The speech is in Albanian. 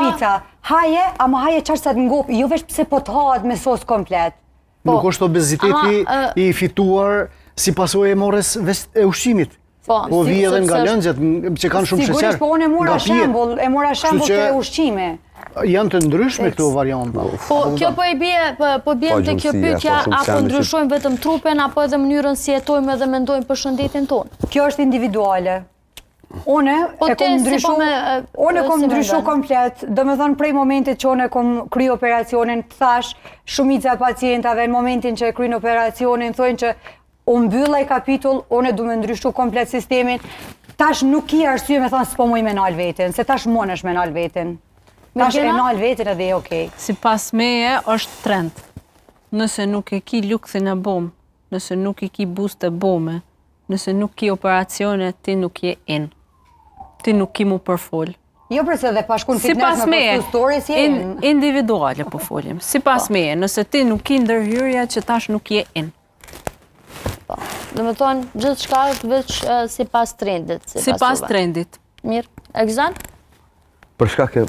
Shumica, haje, ama haje qarë sa të ngop, jo vesh pse po të hahet me sos komplet. Nuk është obeziteti i fituar si pasojë e morës e ushqimit. Po vije edhe nga lënxhet që kanë shumë sheqer. Sigurisht, po unë e mora shembull të ushqime. Janë të ndryshme këto varianta. Po kjo po bie te kjo pyetja, apo ndryshojmë vetëm trupin apo edhe mënyrën si jetojmë edhe mendojmë për shëndetin tonë? Kjo është individuale. Unë kom ndryshu komplet, do me thonë prej momentit që unë kom kry operacionin, thash shumica pacientave në momentin që e kryin operacionin, thojnë që unë mbyllaj kapitull, unë du me ndryshu komplet sistemin, tash nuk ki arsye me thonë s'po muj me nal vetin, se tash mon është me nal vetin. Tash e nal vetin edhe e okej. Si pas meje është trend. Nëse nuk e ki lukthin e bom, nëse nuk i ki boost e bome, nëse nuk ki operacione, ti nuk je in. Ti nuk ki mu përfol. Jo përse dhe pashkun fitness me postu stories jenë. Individuale po folim. Si pas meje, nëse ti nuk ki ndërhyrja që tash nuk je in. Dhe me thonë, gjithë shka është veç si pas trendit. Si pas trendit. Mirë. Egzan? Për shkak e